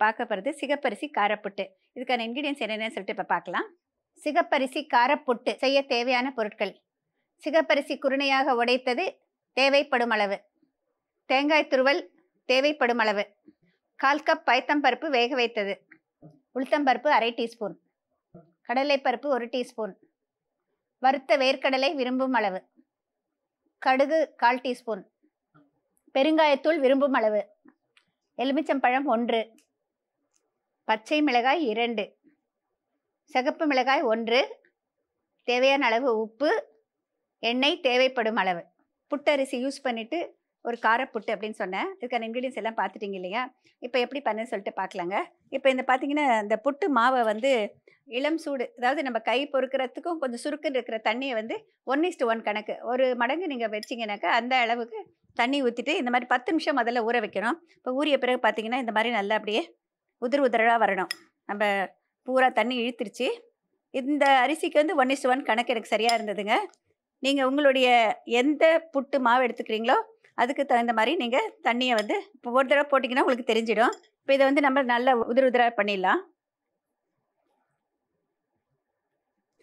பார்க்க போகிறது சிகப்பரிசி காரப்புட்டு. இதுக்கான இன்க்ரீடியன்ஸ் என்னென்னு சொல்லிட்டு இப்போ பார்க்கலாம். சிகப்பரிசி காரப்புட்டு செய்ய தேவையான பொருட்கள்: சிகப்பரிசி குருணையாக உடைத்தது தேவைப்படும் அளவு, தேங்காய் துருவல் தேவைப்படும் அளவு, 1/4 கப் பயத்தம்பருப்பு வேக வைத்தது, உளுத்தம்பருப்பு 1/2 டீஸ்பூன், கடலைப்பருப்பு 1 டீஸ்பூன், வறுத்த வேர்க்கடலை விரும்பும் அளவு, கடுகு 1/4 டீஸ்பூன், பெருங்காயத்தூள் விரும்பும் அளவு, எலுமிச்சம்பழம் 1, பச்சை மிளகாய் 2, சிகப்பு மிளகாய் 1, தேவையான அளவு உப்பு, எண்ணெய் தேவைப்படும் அளவு. புட்டரிசி யூஸ் பண்ணிவிட்டு ஒரு காரப்புட்டு அப்படின்னு சொன்னேன். இதுக்கான இன்க்ரீடியன்ஸ் எல்லாம் பார்த்துட்டிங்க இல்லையா? இப்போ எப்படி பண்ணுன்னு சொல்லிட்டு பார்க்கலாங்க. இப்போ இந்த பார்த்தீங்கன்னா, இந்த புட்டு மாவை வந்து இளம் சூடு, அதாவது நம்ம கை பொறுக்கிறதுக்கும் கொஞ்சம் சுருக்குன்னு இருக்கிற தண்ணியை வந்து 1:1 கணக்கு, ஒரு மடங்கு நீங்கள் வச்சிங்கனாக்கா அந்த அளவுக்கு தண்ணி ஊற்றிட்டு இந்த மாதிரி 10 நிமிஷம் முதல்ல ஊற வைக்கணும். இப்போ ஊறிய பிறகு பார்த்தீங்கன்னா இந்த மாதிரி நல்லா அப்படியே உதிராக வரணும். நம்ம பூரா தண்ணி இழுத்துருச்சு. இந்த அரிசிக்கு வந்து 1:1 கணக்கு எனக்கு சரியாக இருந்ததுங்க. நீங்கள் உங்களுடைய எந்த புட்டு மாவு எடுத்துக்கிறீங்களோ அதுக்கு தகுந்த மாதிரி நீங்கள் தண்ணியை வந்து இப்போ ஒரு தடவை போட்டிங்கன்னா உங்களுக்கு தெரிஞ்சிடும். இப்போ இதை வந்து நம்ம நல்லா உதிராக பண்ணிடலாம்.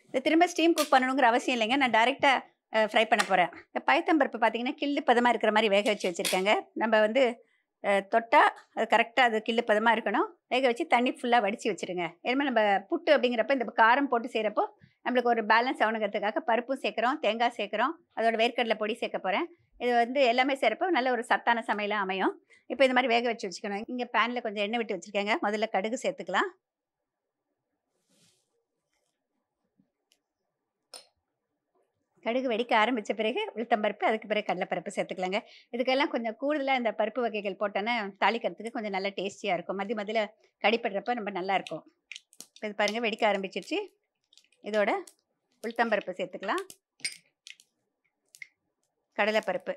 இதை திரும்ப ஸ்டீம் குக் பண்ணணுங்கிற அவசியம் இல்லைங்க. நான் டைரெக்டாக ஃப்ரை பண்ண போகிறேன். பயத்தம்பருப்பு பார்த்தீங்கன்னா கிள்ளு பதமாக இருக்கிற மாதிரி வேக வச்சு வச்சுருக்கேங்க. நம்ம வந்து தொட்டால் அது கரெக்டாக அது கிள்ளு பதமாக இருக்கணும். வேக வச்சு தண்ணி ஃபுல்லாக வடித்து வச்சுருங்க. ஏன்னா நம்ம புட்டு அப்படிங்கிறப்ப இந்த காரம் போட்டு செய்கிறப்போ நம்மளுக்கு ஒரு பேலன்ஸ் ஆகணுங்கிறதுக்காக பருப்பும் சேர்க்குறோம், தேங்காய் சேர்க்குறோம், அதோட வேர்க்கடலை பொடி சேர்க்க போகிறேன். இது வந்து எல்லாமே சேர்ப்போ நல்ல ஒரு சத்தான சமையலாக அமையும். இப்போ இந்த மாதிரி வேக வச்சு வச்சுக்கணும். இங்கே பேனில் கொஞ்சம் எண்ணெய் விட்டு வச்சுருக்கேங்க. முதல்ல கடுகு சேர்த்துக்கலாம். கடுகு வெடிக்க ஆரம்பித்த பிறகு உளுத்தம்பருப்பு, அதுக்கு பிறகு கடலைப்பருப்பு சேர்த்துக்கலாங்க. இதுக்கெல்லாம் கொஞ்சம் கூடுதலாக இந்த பருப்பு வகைகள் போட்டோன்னா தாளிக்கிறதுக்கு கொஞ்சம் நல்லா டேஸ்டியாக இருக்கும். மதியில் கடிப்படுறப்ப ரொம்ப நல்லாயிருக்கும். இது பாருங்கள் வெடிக்க ஆரம்பிச்சிருச்சு. இதோட உளுத்தம்பருப்பு சேர்த்துக்கலாம், கடலைப்பருப்பு,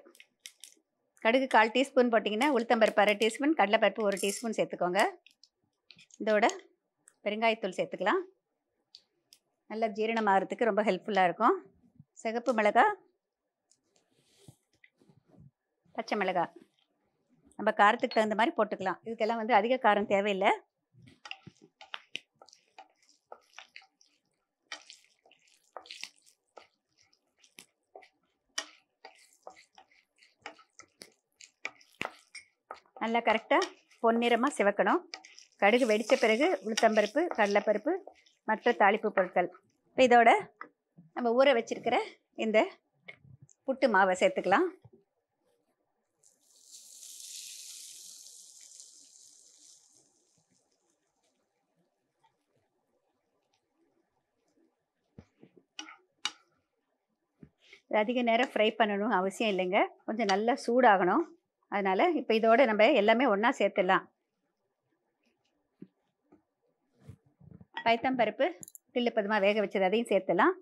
கடுகு 1/4 டீஸ்பூன் போட்டிங்கன்னா உளுத்தம்பருப்பு 1/2 டீஸ்பூன், கடலைப்பருப்பு 1 டீஸ்பூன் சேர்த்துக்கோங்க. இதோட பெருங்காயத்தூள் சேர்த்துக்கலாம். நல்லா ஜீரணம் ஆகிறதுக்கு ரொம்ப ஹெல்ப்ஃபுல்லாக இருக்கும். சிகப்பு மிளகாய், பச்சை மிளகாய் நம்ம காரத்துக்கு தகுந்த மாதிரி போட்டுக்கலாம். இதுக்கெல்லாம் வந்து அதிக காரம் தேவையில்லை. நல்லா கரெக்டாக பொன்னிறமாக சிவக்கணும். கடுகு வெடித்த பிறகு உளுத்தம்பருப்பு, கடலைப்பருப்பு, மற்ற தாளிப்பு பொருட்கள். இப்போ இதோட நம்ம ஊற வச்சிருக்கிற இந்த புட்டு மாவை சேர்த்துக்கலாம். அதிக நேரம் ஃப்ரை பண்ணணும் அவசியம் இல்லைங்க. கொஞ்சம் நல்லா சூடாகணும். அதனால் இப்போ இதோட நம்ம எல்லாமே ஒன்றா சேர்த்துடலாம். பயத்தம்பருப்பு கிள்ளு பதமாக வேக வச்சது அதையும் சேர்த்துலாம்.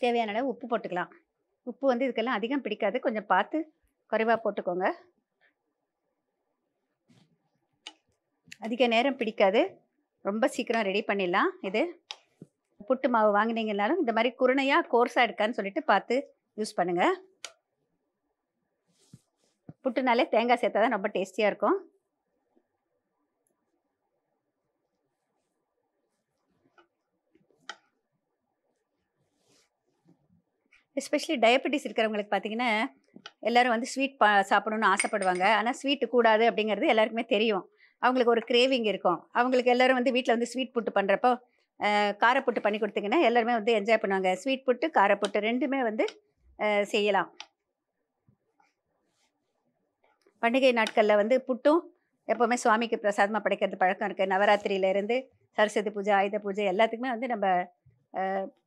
தேவையான அளவு உப்பு போட்டுக்கலாம். உப்பு வந்து இதுக்கெல்லாம் அதிகம் பிடிக்காது, கொஞ்சம் பார்த்து குறைவாக போட்டுக்கோங்க. அதிக நேரம் பிடிக்காது, ரொம்ப சீக்கிரம் ரெடி பண்ணிடலாம். இது புட்டு மாவு வாங்கினீங்கனாலும் இந்த மாதிரி குருணையாக கோர்ஸாக இருக்கான்னு சொல்லிட்டு பார்த்து யூஸ் பண்ணுங்கள். புட்டுனாலே தேங்காய் சேர்த்தா தான் ரொம்ப டேஸ்டியாக இருக்கும். எஸ்பெஷலி டயபெட்டிஸ் இருக்கிறவங்களுக்கு பார்த்தீங்கன்னா எல்லோரும் வந்து ஸ்வீட் சாப்பிடணுன்னு ஆசைப்படுவாங்க. ஆனால் ஸ்வீட்டு கூடாது அப்படிங்கிறது எல்லாருக்குமே தெரியும். அவங்களுக்கு ஒரு கிரேவிங் இருக்கும். அவங்களுக்கு எல்லோரும் வந்து வீட்டில் வந்து ஸ்வீட் புட்டு பண்ணுறப்போ காரப்புட்டு பண்ணி கொடுத்தீங்கன்னா எல்லாருமே வந்து என்ஜாய் பண்ணுவாங்க. ஸ்வீட் புட்டு, காரப்புட்டு ரெண்டுமே வந்து செய்யலாம். பண்டிகை நாட்களில் வந்து புட்டும் எப்போவுமே சுவாமிக்கு பிரசாதமாக படைக்கிறது பழக்கம் இருக்குது. நவராத்திரியிலேருந்து சரஸ்வதி பூஜை, ஆயுத பூஜை எல்லாத்துக்குமே வந்து நம்ம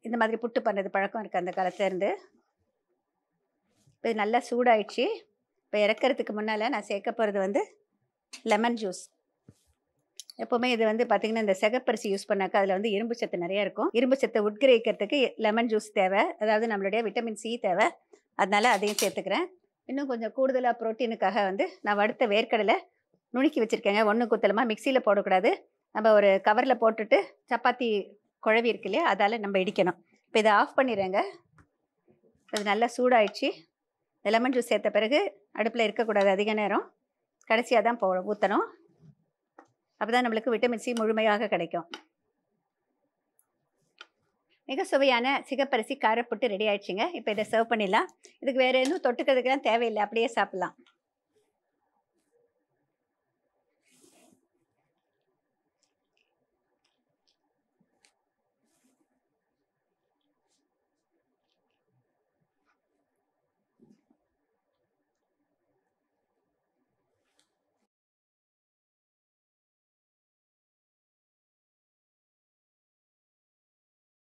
இந்த மாதிரி புட்டு பண்ணுறது பழக்கம் இருக்குது அந்த காலத்துலேருந்து. இப்போ நல்லா சூடாயிடுச்சு. இப்போ இறக்கிறதுக்கு முன்னால் நான் சேர்க்க போகிறது வந்து லெமன் ஜூஸ். எப்போவுமே இது வந்து பார்த்திங்கன்னா இந்த சிகப்பரிசி யூஸ் பண்ணாக்கா அதில் வந்து இரும்பு சத்து நிறையா இருக்கும். இரும்பு சத்தை உட்கிரகிக்கிறதுக்கு லெமன் ஜூஸ் தேவை, அதாவது நம்மளுடைய விட்டமின் சி தேவை. அதனால் அதையும் சேர்த்துக்கிறேன். இன்னும் கொஞ்சம் கூடுதலாக ப்ரோட்டீனுக்காக வந்து நான் வறுத்த வேர்க்கடலை நுணுக்கி வச்சுருக்கேங்க. ஒன்று குத்தலமாக மிக்சியில் போடக்கூடாது. நம்ம ஒரு கவரில் போட்டுட்டு சப்பாத்தி குழவி இருக்கு இல்லையா, அதால் நம்ம இடிக்கணும். இப்போ இதை ஆஃப் பண்ணிடுறேங்க. அது நல்லா சூடாயிடுச்சு. லெமன் ஜூஸ் சேர்த்த பிறகு அடுப்பில் இருக்கக்கூடாது அதிக நேரம். கடைசியாக தான் ஊற்றணும். அப்போ தான் நம்மளுக்கு விட்டமின் சி முழுமையாக கிடைக்கும். மிக சுவையான சிகப்பரிசி காரப்புட்டு ரெடி ஆயிடுச்சுங்க. இப்போ இதை சர்வ் பண்ணிடலாம். இதுக்கு வேறு எதுவும் தொட்டுக்கிறதுக்கெல்லாம் தேவையில்லை, அப்படியே சாப்பிட்லாம்.